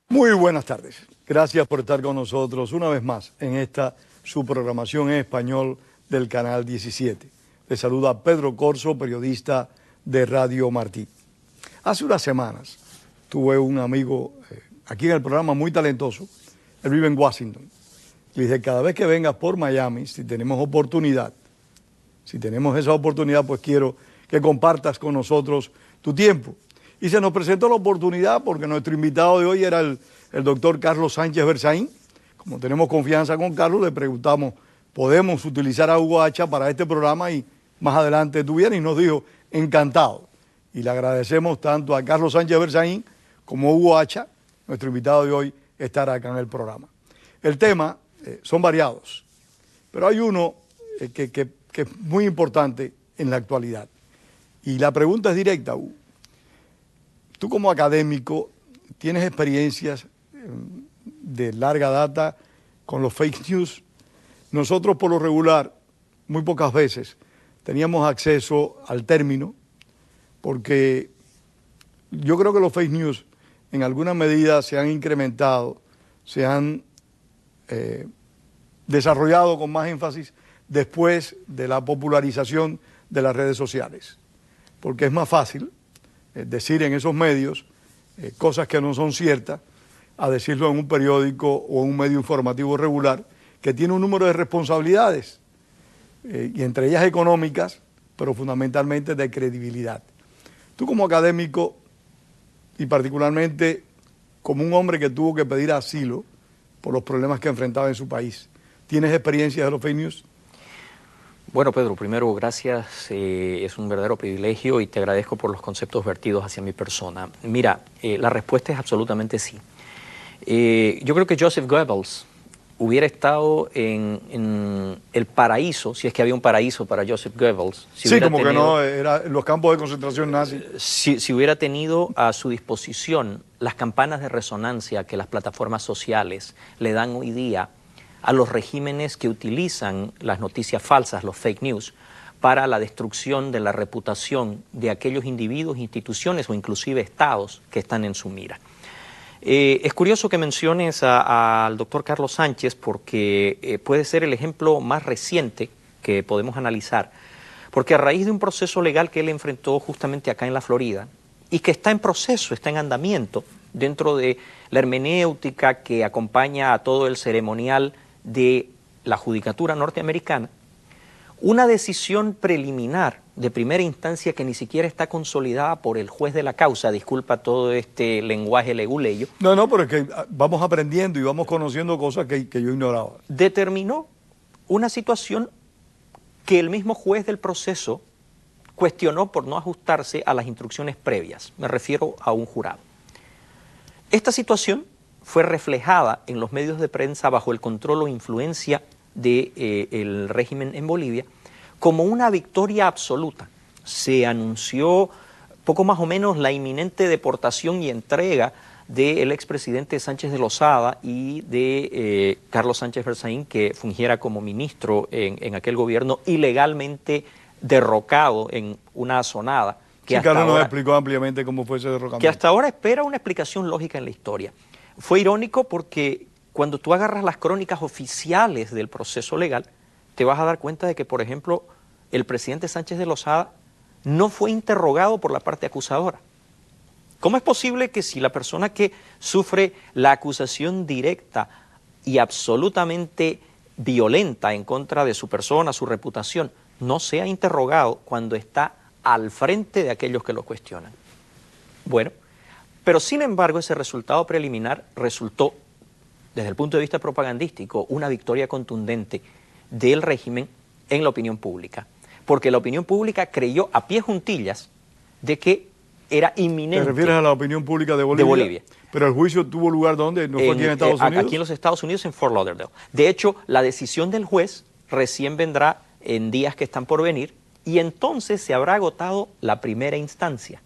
Muy buenas tardes. Gracias por estar con nosotros una vez más en esta su programación en español del Canal 17. Les saluda Pedro Corso, periodista de Radio Martí. Hace unas semanas tuve un amigo aquí en el programa muy talentoso. Él vive en Washington. Le dije, cada vez que vengas por Miami, si tenemos oportunidad, pues quiero que compartas con nosotros tu tiempo. Y se nos presentó la oportunidad porque nuestro invitado de hoy era el doctor Carlos Sánchez Berzaín. Como tenemos confianza con Carlos, le preguntamos, ¿podemos utilizar a Hugo Hacha para este programa? Y más adelante tú vienes y nos dijo, encantado. Y le agradecemos tanto a Carlos Sánchez Berzaín como a Hugo Hacha, nuestro invitado de hoy, estar acá en el programa. El tema son variados, pero hay uno que es muy importante en la actualidad. Y la pregunta es directa, Hugo. Tú como académico tienes experiencias de larga data con los fake news. Nosotros por lo regular, muy pocas veces, teníamos acceso al término, porque yo creo que los fake news en alguna medida se han incrementado, se han desarrollado con más énfasis después de la popularización de las redes sociales, porque es más fácil decir en esos medios cosas que no son ciertas a decirlo en un periódico o en un medio informativo regular que tiene un número de responsabilidades y entre ellas económicas, pero fundamentalmente de credibilidad. Tú como académico y particularmente como un hombre que tuvo que pedir asilo por los problemas que enfrentaba en su país, ¿tienes experiencia de los fake news? Bueno, Pedro, primero, gracias. Es un verdadero privilegio y te agradezco por los conceptos vertidos hacia mi persona. Mira, la respuesta es absolutamente sí. Yo creo que Joseph Goebbels hubiera estado en el paraíso, si es que había un paraíso para Joseph Goebbels. Sí, como que no, era los campos de concentración nazis. Si hubiera tenido a su disposición las campanas de resonancia que las plataformas sociales le dan hoy día a los regímenes que utilizan las noticias falsas, los fake news, para la destrucción de la reputación de aquellos individuos, instituciones o inclusive estados que están en su mira. Es curioso que menciones al doctor Carlos Sánchez porque puede ser el ejemplo más reciente que podemos analizar, porque a raíz de un proceso legal que él enfrentó justamente acá en la Florida y que está en proceso, está en andamiento dentro de la hermenéutica que acompaña a todo el ceremonial de la judicatura norteamericana, una decisión preliminar de primera instancia que ni siquiera está consolidada por el juez de la causa, disculpa todo este lenguaje leguleyo. No, pero es que vamos aprendiendo y vamos conociendo cosas que yo ignoraba. Determinó una situación que el mismo juez del proceso cuestionó por no ajustarse a las instrucciones previas, me refiero a un jurado. Esta situación fue reflejada en los medios de prensa bajo el control o influencia del régimen en Bolivia como una victoria absoluta. Se anunció poco más o menos la inminente deportación y entrega del expresidente Sánchez de Lozada y de Carlos Sánchez Berzaín, que fungiera como ministro en aquel gobierno ilegalmente derrocado en una azonada. Sí, Carlos nos explicó ampliamente cómo fue ese derrocamiento. Que hasta ahora espera una explicación lógica en la historia. Fue irónico porque cuando tú agarras las crónicas oficiales del proceso legal, te vas a dar cuenta de que, por ejemplo, el presidente Sánchez de Lozada no fue interrogado por la parte acusadora. ¿Cómo es posible que si la persona que sufre la acusación directa y absolutamente violenta en contra de su persona, su reputación, no sea interrogado cuando está al frente de aquellos que lo cuestionan? Bueno, pero sin embargo ese resultado preliminar resultó, desde el punto de vista propagandístico, una victoria contundente del régimen en la opinión pública, porque la opinión pública creyó a pie juntillas de que era inminente. ¿Te refieres a la opinión pública de Bolivia? De Bolivia. ¿Pero el juicio tuvo lugar dónde? ¿No fue aquí en Estados Unidos? Aquí en los Estados Unidos, en Fort Lauderdale. De hecho, la decisión del juez recién vendrá en días que están por venir, y entonces se habrá agotado la primera instancia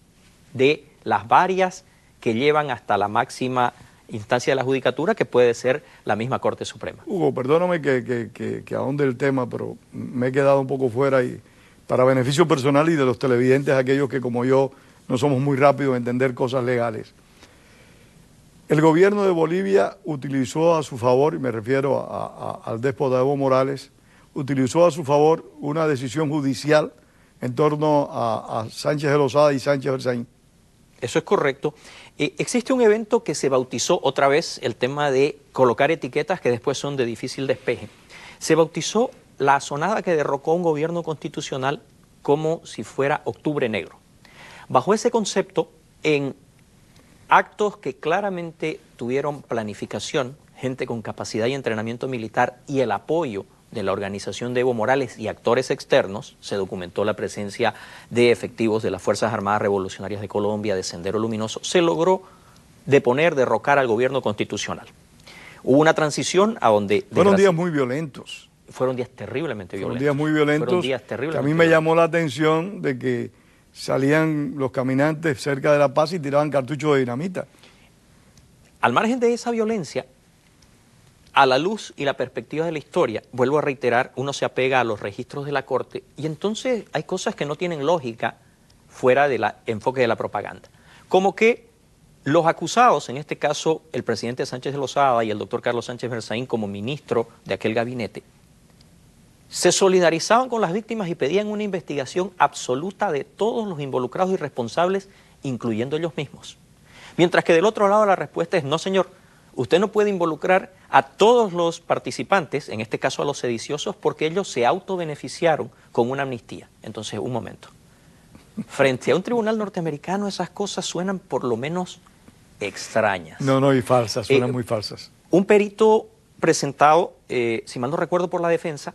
de las varias que llevan hasta la máxima instancia de la judicatura, que puede ser la misma Corte Suprema. Hugo, perdóname que ahonde el tema, pero me he quedado un poco fuera y para beneficio personal y de los televidentes, aquellos que como yo no somos muy rápidos en entender cosas legales. El gobierno de Bolivia utilizó a su favor, y me refiero al déspota Evo Morales, utilizó a su favor una decisión judicial en torno a Sánchez de Lozada y Sánchez Berzaín. Eso es correcto. Existe un evento que se bautizó otra vez el tema de colocar etiquetas que después son de difícil despeje. Se bautizó la sonada que derrocó un gobierno constitucional como si fuera Octubre Negro. Bajo ese concepto, en actos que claramente tuvieron planificación, gente con capacidad y entrenamiento militar y el apoyo de la organización de Evo Morales y actores externos, se documentó la presencia de efectivos de las Fuerzas Armadas Revolucionarias de Colombia, de Sendero Luminoso, se logró derrocar al gobierno constitucional. Hubo una transición a donde... Fueron días muy violentos. Fueron días terriblemente violentos. Fueron días muy violentos. Fueron días terriblemente que a mí me llamó la atención de que salían los caminantes cerca de La Paz y tiraban cartuchos de dinamita. Al margen de esa violencia, a la luz y la perspectiva de la historia, vuelvo a reiterar, uno se apega a los registros de la Corte y entonces hay cosas que no tienen lógica fuera del enfoque de la propaganda. Como que los acusados, en este caso el presidente Sánchez de Lozada y el doctor Carlos Sánchez Berzaín como ministro de aquel gabinete, se solidarizaban con las víctimas y pedían una investigación absoluta de todos los involucrados y responsables, incluyendo ellos mismos. Mientras que del otro lado la respuesta es no, señor. Usted no puede involucrar a todos los participantes, en este caso a los sediciosos, porque ellos se autobeneficiaron con una amnistía. Entonces, un momento. Frente a un tribunal norteamericano, esas cosas suenan por lo menos extrañas. No, y falsas, suenan muy falsas. Un perito presentado, si mal no recuerdo, por la defensa,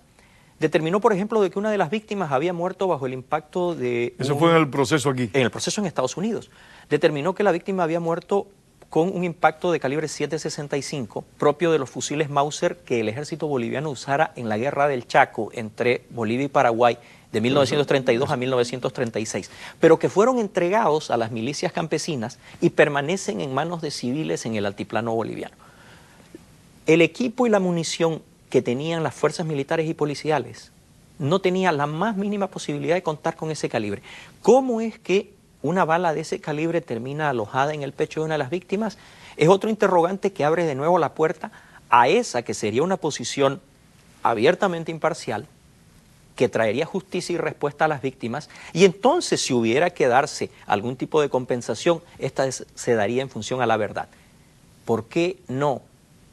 determinó, por ejemplo, de que una de las víctimas había muerto bajo el impacto de... Eso fue en el proceso aquí. En el proceso en Estados Unidos. Determinó que la víctima había muerto con un impacto de calibre 7.65, propio de los fusiles Mauser que el ejército boliviano usara en la guerra del Chaco entre Bolivia y Paraguay de 1932 a 1936, pero que fueron entregados a las milicias campesinas y permanecen en manos de civiles en el altiplano boliviano. El equipo y la munición que tenían las fuerzas militares y policiales no tenía la más mínima posibilidad de contar con ese calibre. ¿Cómo es que una bala de ese calibre termina alojada en el pecho de una de las víctimas? Es otro interrogante que abre de nuevo la puerta a esa que sería una posición abiertamente imparcial, que traería justicia y respuesta a las víctimas, y entonces si hubiera que darse algún tipo de compensación, esta se daría en función a la verdad. ¿Por qué no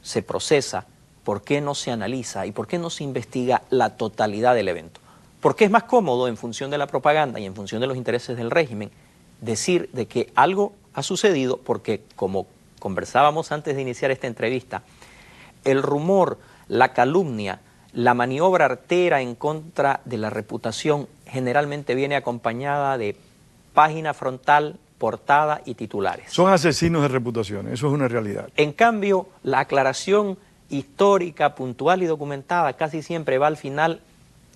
se procesa? ¿Por qué no se analiza? ¿Y por qué no se investiga la totalidad del evento? Porque es más cómodo, en función de la propaganda y en función de los intereses del régimen, decir de que algo ha sucedido, porque como conversábamos antes de iniciar esta entrevista, el rumor, la calumnia, la maniobra artera en contra de la reputación generalmente viene acompañada de página frontal, portada y titulares. Son asesinos de reputación, eso es una realidad. En cambio, la aclaración histórica, puntual y documentada casi siempre va al final.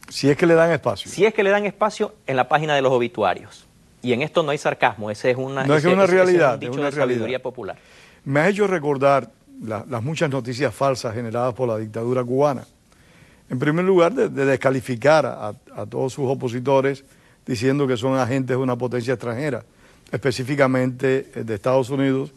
Si es que le dan espacio. Si es que le dan espacio en la página de los obituarios. Y en esto no hay sarcasmo, esa es una, no, es una realidad, ese es un dicho es una de sabiduría popular. Me ha hecho recordar las muchas noticias falsas generadas por la dictadura cubana. En primer lugar, de descalificar a todos sus opositores diciendo que son agentes de una potencia extranjera, específicamente de Estados Unidos,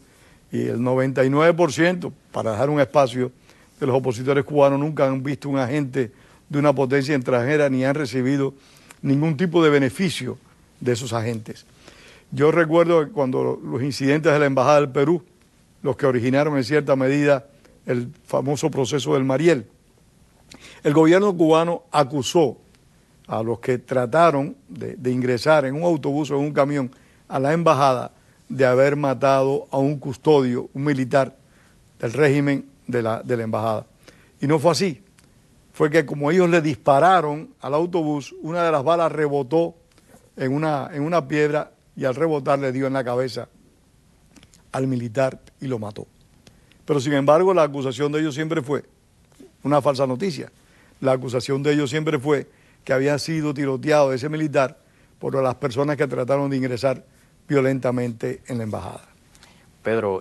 y el 99%, para dejar un espacio, de los opositores cubanos nunca han visto un agente de una potencia extranjera ni han recibido ningún tipo de beneficio de esos agentes. Yo recuerdo que cuando los incidentes de la Embajada del Perú, los que originaron en cierta medida el famoso proceso del Mariel, el gobierno cubano acusó a los que trataron de ingresar en un autobús o en un camión a la embajada de haber matado a un custodio, un militar del régimen de la embajada. Y no fue así. Fue que como ellos le dispararon al autobús, una de las balas rebotó en una piedra y al rebotar le dio en la cabeza al militar y lo mató. Pero sin embargo la acusación de ellos siempre fue una falsa noticia. La acusación de ellos siempre fue que había sido tiroteado ese militar por las personas que trataron de ingresar violentamente en la embajada. Pedro,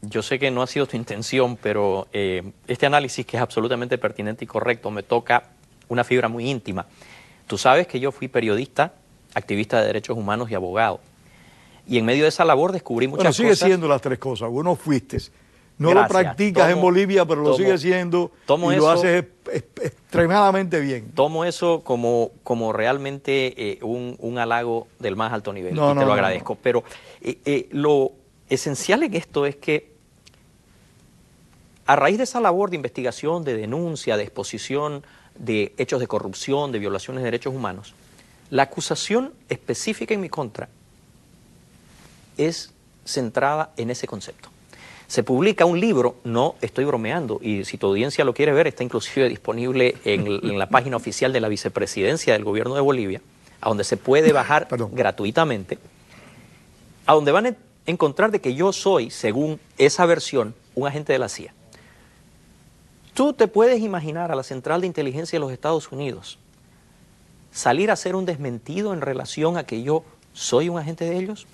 yo sé que no ha sido tu intención, pero este análisis, que es absolutamente pertinente y correcto, me toca una fibra muy íntima. Tú sabes que yo fui periodista, activista de derechos humanos y abogado. Y en medio de esa labor descubrí muchas cosas. Bueno, sigue siendo las tres cosas. Uno fuiste. No Gracias. lo practicas en Bolivia, pero lo sigues siendo y lo haces extremadamente bien. Tomo eso como realmente un halago del más alto nivel, y te lo agradezco. Pero lo esencial en esto es que a raíz de esa labor de investigación, de denuncia, de exposición de hechos de corrupción, de violaciones de derechos humanos, la acusación específica en mi contra es centrada en ese concepto. Se publica un libro, no estoy bromeando, y si tu audiencia lo quiere ver, está inclusive disponible en la página oficial de la vicepresidencia del gobierno de Bolivia, a donde se puede bajar gratuitamente, a donde van a encontrar de que yo soy, según esa versión, un agente de la CIA. Tú te puedes imaginar a la Central de Inteligencia de los Estados Unidos salir a hacer un desmentido en relación a que yo soy un agente de ellos,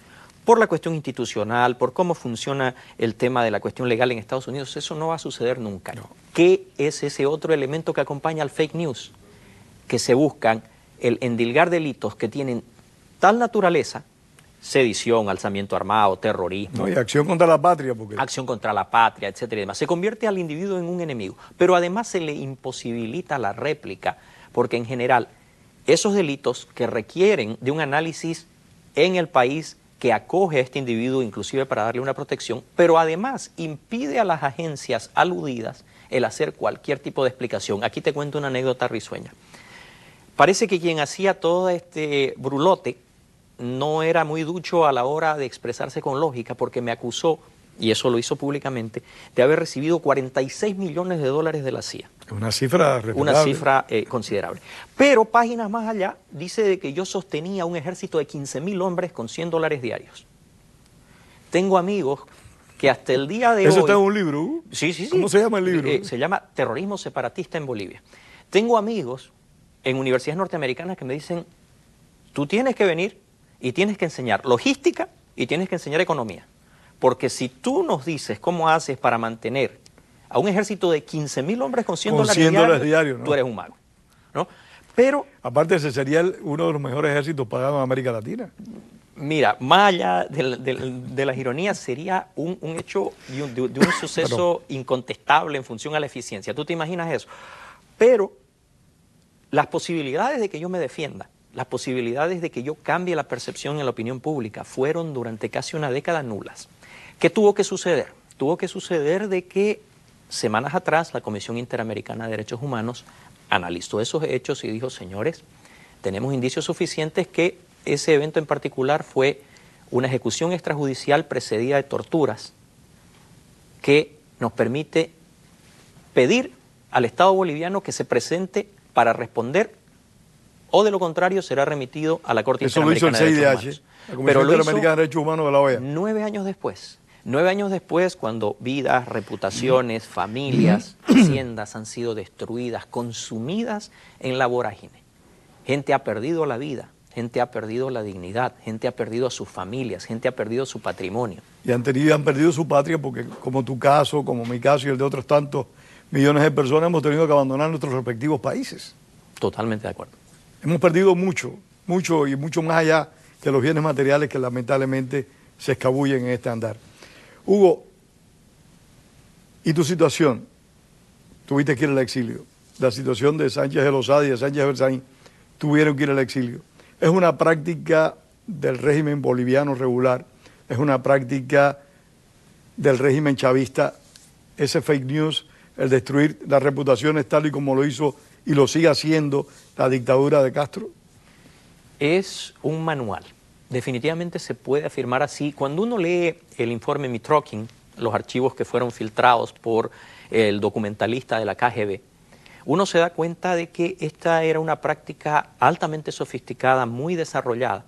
por la cuestión institucional, por cómo funciona el tema de la cuestión legal en Estados Unidos. Eso no va a suceder nunca. No. ¿Qué es ese otro elemento que acompaña al fake news? Que se buscan el endilgar delitos que tienen tal naturaleza, sedición, alzamiento armado, terrorismo. No, y acción contra la patria. Acción contra la patria, etcétera y demás. Se convierte al individuo en un enemigo, pero además se le imposibilita la réplica, porque en general esos delitos que requieren de un análisis en el país que acoge a este individuo inclusive para darle una protección, pero además impide a las agencias aludidas el hacer cualquier tipo de explicación. Aquí te cuento una anécdota risueña. Parece que quien hacía todo este brulote no era muy ducho a la hora de expresarse con lógica, porque me acusó, y eso lo hizo públicamente, de haber recibido 46 millones de dólares de la CIA. Una cifra respetable. Una cifra considerable. Pero páginas más allá dice de que yo sostenía un ejército de 15.000 hombres con $100 diarios. Tengo amigos que hasta el día de hoy... ¿Eso está en un libro? Sí. ¿Cómo se llama el libro? Se llama Terrorismo Separatista en Bolivia. Tengo amigos en universidades norteamericanas que me dicen, tú tienes que venir y tienes que enseñar logística y tienes que enseñar economía. Porque si tú nos dices cómo haces para mantener a un ejército de 15.000 hombres con $100 diarios, ¿no? Tú eres un mago, ¿no? Pero... Aparte, ese sería uno de los mejores ejércitos pagados en América Latina. Mira, más allá de las ironías, sería un hecho de un suceso incontestable en función a la eficiencia. ¿Tú te imaginas eso? Pero las posibilidades de que yo me defienda, las posibilidades de que yo cambie la percepción en la opinión pública fueron durante casi una década nulas. ¿Qué tuvo que suceder? Tuvo que suceder de que semanas atrás la Comisión Interamericana de Derechos Humanos analizó esos hechos y dijo, señores, tenemos indicios suficientes que ese evento en particular fue una ejecución extrajudicial precedida de torturas que nos permite pedir al Estado boliviano que se presente para responder, o de lo contrario será remitido a la Corte Interamericana de Derechos Humanos. La Comisión Interamericana de Derechos Humanos de la OEA. 9 años después. 9 años después, cuando vidas, reputaciones, familias, haciendas han sido destruidas, consumidas en la vorágine. Gente ha perdido la vida, gente ha perdido la dignidad, gente ha perdido a sus familias, gente ha perdido su patrimonio. Y han perdido su patria porque, como tu caso, como mi caso y el de otros tantos millones de personas, hemos tenido que abandonar nuestros respectivos países. Totalmente de acuerdo. Hemos perdido mucho y mucho más allá que los bienes materiales que lamentablemente se escabullen en este andar. Hugo, ¿y tu situación? Tuviste que ir al exilio. La situación de Sánchez de Lozada y de Sánchez Berzaín tuvieron que ir al exilio. Es una práctica del régimen boliviano regular, es una práctica del régimen chavista, ese fake news, el destruir las reputaciones tal y como lo hizo y lo sigue haciendo la dictadura de Castro. Es un manual. Definitivamente se puede afirmar así. Cuando uno lee el informe Mitrokhin, los archivos que fueron filtrados por el documentalista de la KGB, uno se da cuenta de que esta era una práctica altamente sofisticada, muy desarrollada,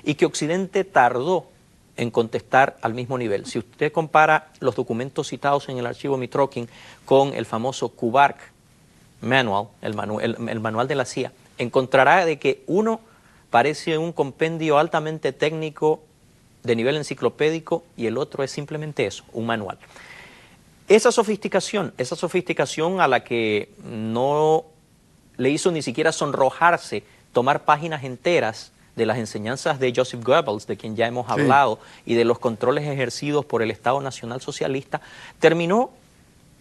y que Occidente tardó en contestar al mismo nivel. Si usted compara los documentos citados en el archivo Mitrokhin con el famoso Kubark Manual, el manual de la CIA, encontrará de que uno parece un compendio altamente técnico de nivel enciclopédico y el otro es simplemente eso, un manual. Esa sofisticación a la que no le hizo ni siquiera sonrojarse tomar páginas enteras de las enseñanzas de Joseph Goebbels, de quien ya hemos hablado, y de los controles ejercidos por el Estado Nacional Socialista, terminó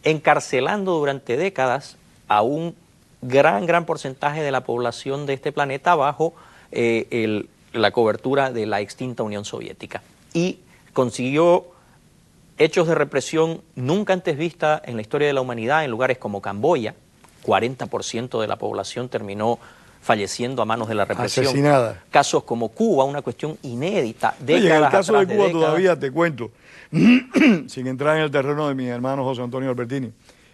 encarcelando durante décadas a un gran porcentaje de la población de este planeta bajo la cobertura de la extinta Unión Soviética. Y consiguió hechos de represión nunca antes vista en la historia de la humanidad en lugares como Camboya. 40% de la población terminó falleciendo a manos de la represión. Asesinada. Casos como Cuba, una cuestión inédita, décadas Oye, en el caso atrás de Cuba décadas. todavía te cuento, sin entrar en el terreno de mi hermano José Antonio Albertini.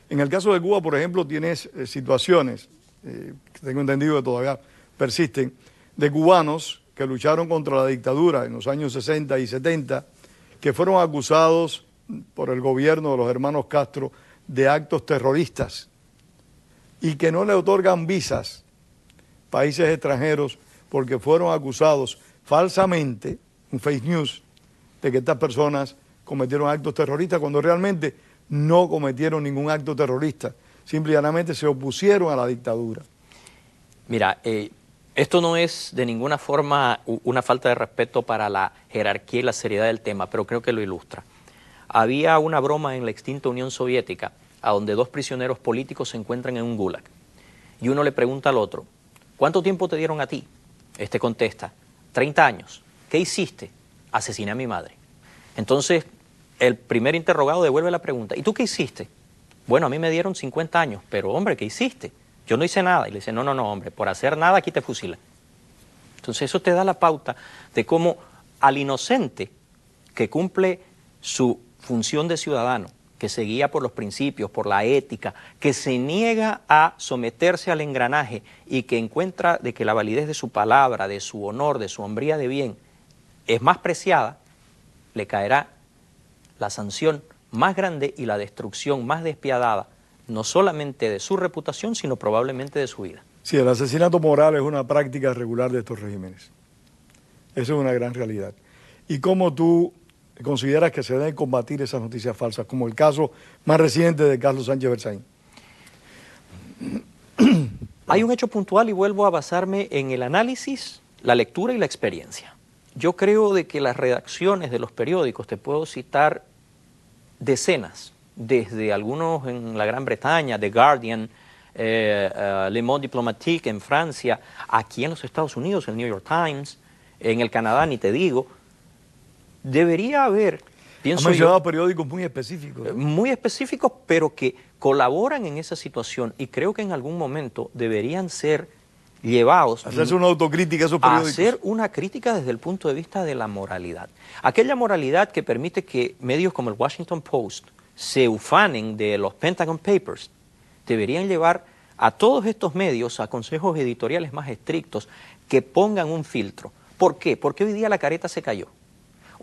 En el caso de Cuba, por ejemplo, tienes situaciones, que tengo entendido que todavía persisten, de cubanos que lucharon contra la dictadura en los años 60 y 70, que fueron acusados por el gobierno de los hermanos Castro de actos terroristas y que no le otorgan visas países extranjeros porque fueron acusados falsamente, un fake news, de que estas personas cometieron actos terroristas cuando realmente no cometieron ningún acto terrorista, simplemente se opusieron a la dictadura. Mira, esto no es de ninguna forma una falta de respeto para la jerarquía y la seriedad del tema, pero creo que lo ilustra. Había una broma en la extinta Unión Soviética a donde dos prisioneros políticos se encuentran en un gulag y uno le pregunta al otro: ¿cuánto tiempo te dieron a ti? Este contesta: 30 años. ¿Qué hiciste? Asesiné a mi madre. Entonces, el primer interrogado devuelve la pregunta: ¿y tú qué hiciste? Bueno, a mí me dieron 50 años, pero hombre, ¿qué hiciste? Yo no hice nada. Y le dice: no, hombre, por hacer nada aquí te fusilan. Entonces eso te da la pauta de cómo al inocente que cumple su función de ciudadano, que se guía por los principios, por la ética, que se niega a someterse al engranaje y que encuentra de que la validez de su palabra, de su honor, de su hombría de bien es más preciada, le caerá la sanción más grande y la destrucción más despiadada, no solamente de su reputación, sino probablemente de su vida. Sí, el asesinato moral es una práctica regular de estos regímenes. Eso es una gran realidad. ¿Y cómo tú consideras que se deben combatir esas noticias falsas, como el caso más reciente de Carlos Sánchez Berzaín? Hay un hecho puntual y vuelvo a basarme en el análisis, la lectura y la experiencia. Yo creo de que las redacciones de los periódicos, te puedo citar decenas, desde algunos en la Gran Bretaña, The Guardian, Le Monde Diplomatique en Francia, aquí en los Estados Unidos, el New York Times, en el Canadá, ni te digo. Debería haber, pienso yo... Han mencionado periódicos muy específicos. Muy específicos, pero que colaboran en esa situación y creo que en algún momento deberían ser llevados... Hacerse una autocrítica a esos periódicos. Hacer una crítica desde el punto de vista de la moralidad. Aquella moralidad que permite que medios como el Washington Post se ufanen de los Pentagon Papers, deberían llevar a todos estos medios a consejos editoriales más estrictos que pongan un filtro. ¿Por qué? Porque hoy día la careta se cayó.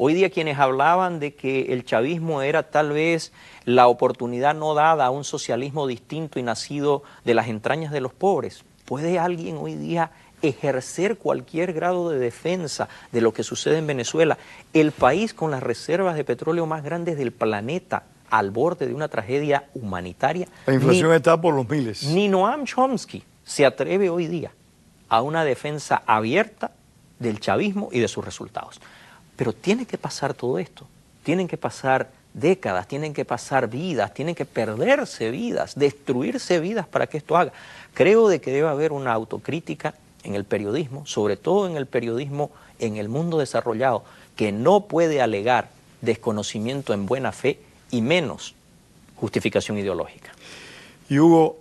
Hoy día quienes hablaban de que el chavismo era tal vez la oportunidad no dada a un socialismo distinto y nacido de las entrañas de los pobres, ¿puede alguien hoy día ejercer cualquier grado de defensa de lo que sucede en Venezuela? El país con las reservas de petróleo más grandes del planeta, al borde de una tragedia humanitaria. La inflación está por los miles. Ni Noam Chomsky se atreve hoy día a una defensa abierta del chavismo y de sus resultados. Pero tiene que pasar todo esto, tienen que pasar décadas, tienen que pasar vidas, tienen que perderse vidas, destruirse vidas para que esto haga. Creo de que debe haber una autocrítica en el periodismo, sobre todo en el periodismo en el mundo desarrollado, que no puede alegar desconocimiento en buena fe y menos justificación ideológica. Y Hugo,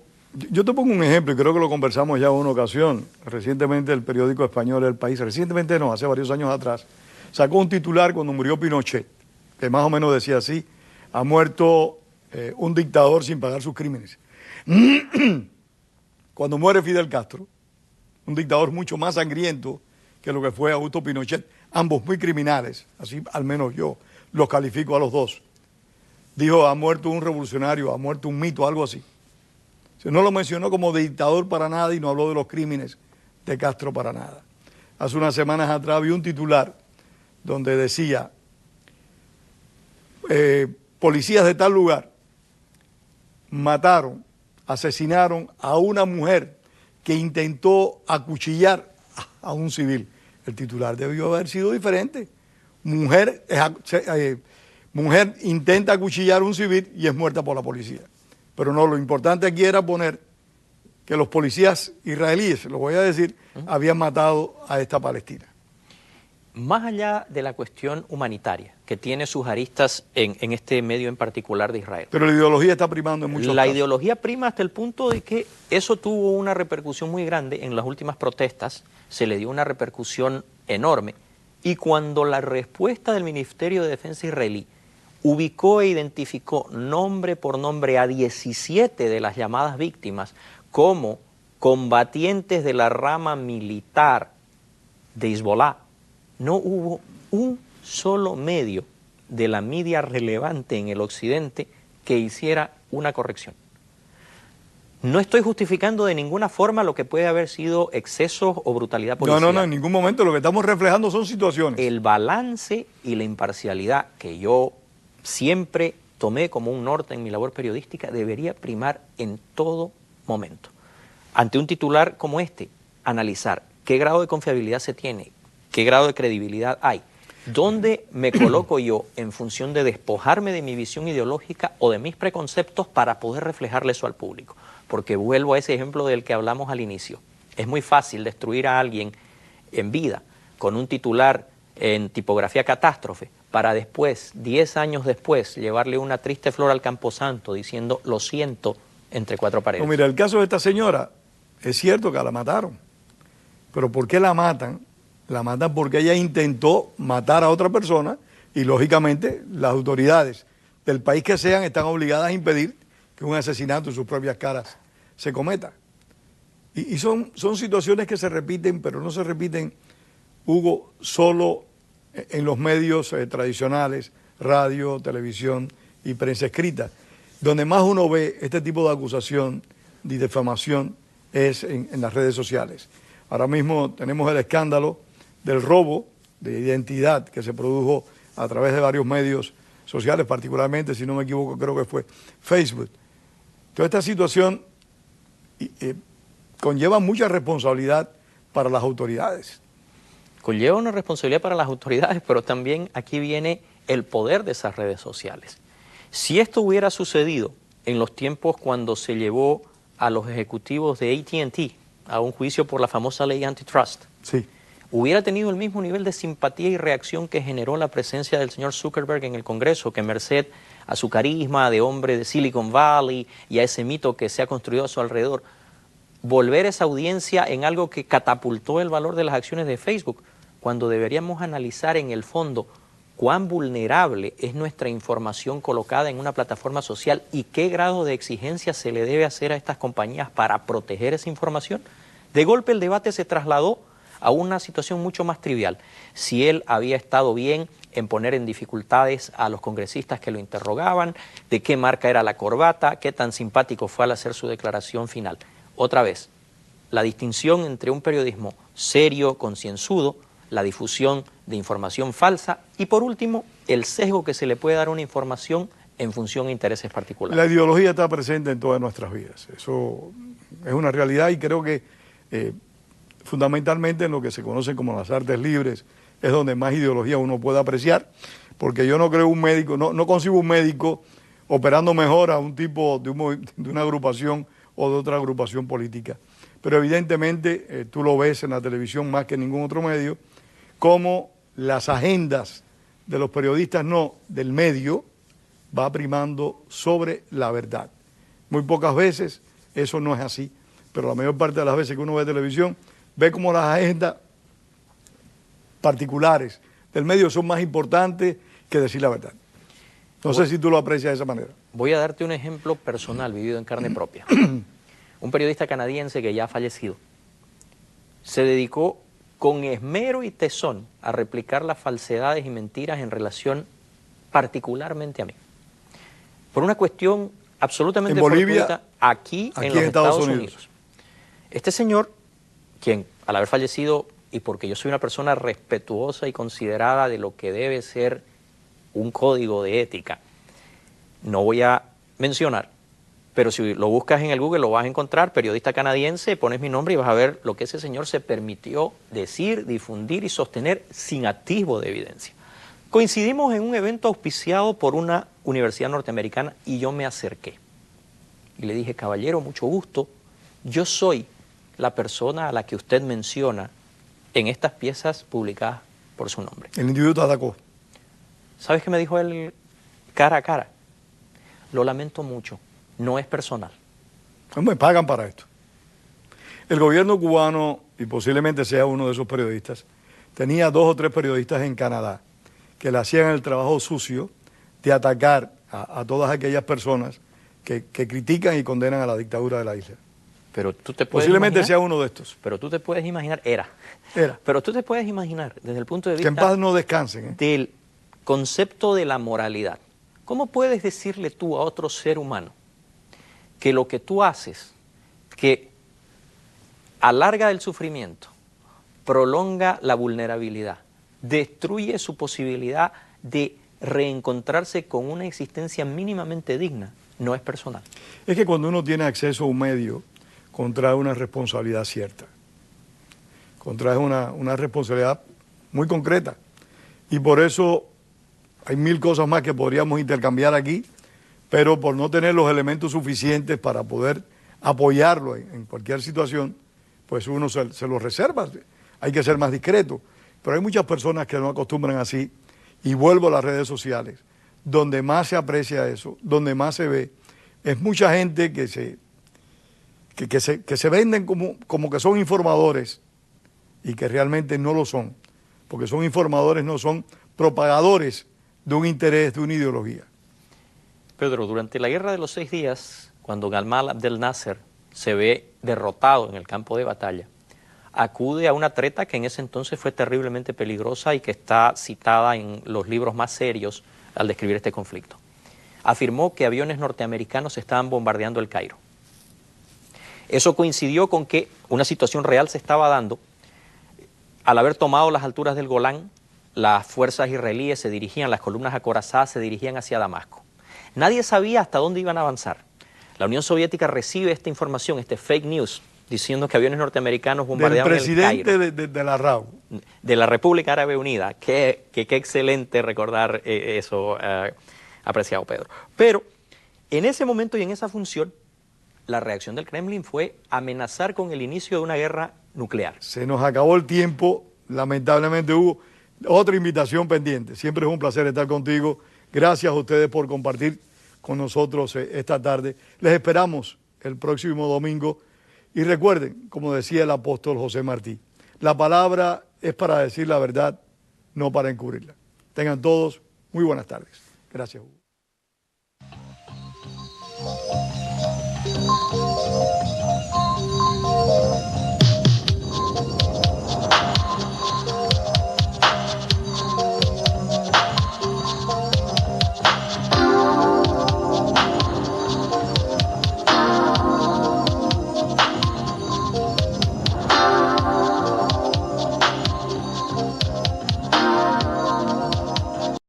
yo te pongo un ejemplo y creo que lo conversamos ya en una ocasión. Recientemente el periódico español El País, recientemente no, hace varios años atrás, sacó un titular cuando murió Pinochet, que más o menos decía así: ha muerto un dictador sin pagar sus crímenes. Cuando muere Fidel Castro, un dictador mucho más sangriento que lo que fue Augusto Pinochet, ambos muy criminales, así al menos yo los califico a los dos. Dijo: ha muerto un revolucionario, ha muerto un mito, algo así. No lo mencionó como dictador para nada y no habló de los crímenes de Castro para nada. Hace unas semanas atrás vi un titular donde decía, policías de tal lugar mataron, asesinaron a una mujer que intentó acuchillar a un civil. El titular debió haber sido diferente. Mujer intenta acuchillar a un civil y es muerta por la policía. Pero no, lo importante aquí era poner que los policías israelíes, lo voy a decir, habían matado a esta palestina. Más allá de la cuestión humanitaria, que tiene sus aristas en este medio en particular de Israel. Pero la ideología está primando en muchos casos. La ideología prima hasta el punto de que eso tuvo una repercusión muy grande en las últimas protestas, se le dio una repercusión enorme, y cuando la respuesta del Ministerio de Defensa israelí ubicó e identificó nombre por nombre a 17 de las llamadas víctimas como combatientes de la rama militar de Hezbollah, no hubo un solo medio de la media relevante en el occidente que hiciera una corrección. No estoy justificando de ninguna forma lo que puede haber sido excesos o brutalidad policial. No, en ningún momento. Lo que estamos reflejando son situaciones. El balance y la imparcialidad que yo siempre tomé como un norte en mi labor periodística debería primar en todo momento. Ante un titular como este, analizar qué grado de confiabilidad se tiene, qué grado de credibilidad hay, dónde me coloco yo en función de despojarme de mi visión ideológica o de mis preconceptos para poder reflejarle eso al público. Porque vuelvo a ese ejemplo del que hablamos al inicio. Es muy fácil destruir a alguien en vida con un titular en tipografía catástrofe para después, 10 años después, llevarle una triste flor al camposanto diciendo lo siento entre cuatro paredes. No, mira, el caso de esta señora, es cierto que la mataron, pero ¿por qué la matan? La matan porque ella intentó matar a otra persona y lógicamente las autoridades del país que sean están obligadas a impedir que un asesinato en sus propias caras se cometa. Y son situaciones que se repiten, pero no se repiten, Hugo, solo en los medios tradicionales, radio, televisión y prensa escrita. Donde más uno ve este tipo de acusación y difamación es en las redes sociales. Ahora mismo tenemos el escándalo del robo de identidad que se produjo a través de varios medios sociales, particularmente, si no me equivoco, creo que fue Facebook. Toda esta situación conlleva mucha responsabilidad para las autoridades. Conlleva una responsabilidad para las autoridades, pero también aquí viene el poder de esas redes sociales. Si esto hubiera sucedido en los tiempos cuando se llevó a los ejecutivos de AT&T a un juicio por la famosa ley antitrust, sí, hubiera tenido el mismo nivel de simpatía y reacción que generó la presencia del señor Zuckerberg en el Congreso, que merced a su carisma de hombre de Silicon Valley y a ese mito que se ha construido a su alrededor, volver esa audiencia en algo que catapultó el valor de las acciones de Facebook, cuando deberíamos analizar en el fondo cuán vulnerable es nuestra información colocada en una plataforma social y qué grado de exigencia se le debe hacer a estas compañías para proteger esa información. De golpe el debate se trasladó a una situación mucho más trivial. Si él había estado bien en poner en dificultades a los congresistas que lo interrogaban, de qué marca era la corbata, qué tan simpático fue al hacer su declaración final. Otra vez, la distinción entre un periodismo serio, concienzudo, la difusión de información falsa y, por último, el sesgo que se le puede dar a una información en función de intereses particulares. La ideología está presente en todas nuestras vidas. Eso es una realidad y creo que fundamentalmente en lo que se conoce como las artes libres es donde más ideología uno puede apreciar, porque yo no creo un médico, no concibo un médico operando mejor a un tipo de una agrupación o de otra agrupación política. Pero evidentemente tú lo ves en la televisión más que en ningún otro medio, como las agendas de los periodistas, no del medio, va primando sobre la verdad. Muy pocas veces eso no es así, pero la mayor parte de las veces que uno ve televisión, ve como las agendas particulares del medio son más importantes que decir la verdad. No sé si tú lo aprecias de esa manera. Voy a darte un ejemplo personal vivido en carne propia. Un periodista canadiense que ya ha fallecido se dedicó con esmero y tesón a replicar las falsedades y mentiras en relación particularmente a mí. Por una cuestión absolutamente en Bolivia, fortuita, aquí en los Estados Unidos. Este señor quien al haber fallecido, y porque yo soy una persona respetuosa y considerada de lo que debe ser un código de ética, no voy a mencionar, pero si lo buscas en el Google lo vas a encontrar, periodista canadiense, pones mi nombre y vas a ver lo que ese señor se permitió decir, difundir y sostener sin atisbo de evidencia. Coincidimos en un evento auspiciado por una universidad norteamericana y yo me acerqué. Y le dije, caballero, mucho gusto, yo soy la persona a la que usted menciona en estas piezas publicadas por su nombre. El individuo te atacó. ¿Sabes qué me dijo él cara a cara? Lo lamento mucho, no es personal. No me pagan para esto. El gobierno cubano, y posiblemente sea uno de esos periodistas, tenía 2 o 3 periodistas en Canadá que le hacían el trabajo sucio de atacar a todas aquellas personas que critican y condenan a la dictadura de la isla. Pero tú te puedes Posiblemente imaginar, sea uno de estos. pero tú te puedes imaginar, era. Era. Pero tú te puedes imaginar, desde el punto de Que vista en paz no descansen. del concepto de la moralidad, ¿cómo puedes decirle tú a otro ser humano que lo que tú haces, que alarga el sufrimiento, prolonga la vulnerabilidad, destruye su posibilidad de reencontrarse con una existencia mínimamente digna, no es personal? Es que cuando uno tiene acceso a un medio, contrae una responsabilidad cierta. Contrae una responsabilidad muy concreta. Y por eso hay 1000 cosas más que podríamos intercambiar aquí, pero por no tener los elementos suficientes para poder apoyarlo en cualquier situación, pues uno se lo reserva. Hay que ser más discreto. Pero hay muchas personas que no acostumbran así, y vuelvo a las redes sociales, donde más se aprecia eso, donde más se ve, es mucha gente que se venden como que son informadores y que realmente no lo son, porque son informadores, no son propagadores de un interés, de una ideología. Pedro, durante la Guerra de los 6 días, cuando Gamal Abdel Nasser se ve derrotado en el campo de batalla, acude a una treta que en ese entonces fue terriblemente peligrosa y que está citada en los libros más serios al describir este conflicto. Afirmó que aviones norteamericanos estaban bombardeando el Cairo. Eso coincidió con que una situación real se estaba dando. Al haber tomado las alturas del Golán, las fuerzas israelíes se dirigían, las columnas acorazadas se dirigían hacia Damasco. Nadie sabía hasta dónde iban a avanzar. La Unión Soviética recibe esta información, este fake news, diciendo que aviones norteamerinos bombardeaban el Cairo. Del presidente de la RAU. De la República Árabe Unida. Qué excelente recordar eso, apreciado Pedro. Pero en ese momento y en esa función, la reacción del Kremlin fue amenazar con el inicio de una guerra nuclear. Se nos acabó el tiempo, lamentablemente hubo otra invitación pendiente. Siempre es un placer estar contigo. Gracias a ustedes por compartir con nosotros esta tarde. Les esperamos el próximo domingo. Y recuerden, como decía el apóstol José Martí, la palabra es para decir la verdad, no para encubrirla. Tengan todos muy buenas tardes. Gracias, Hugo.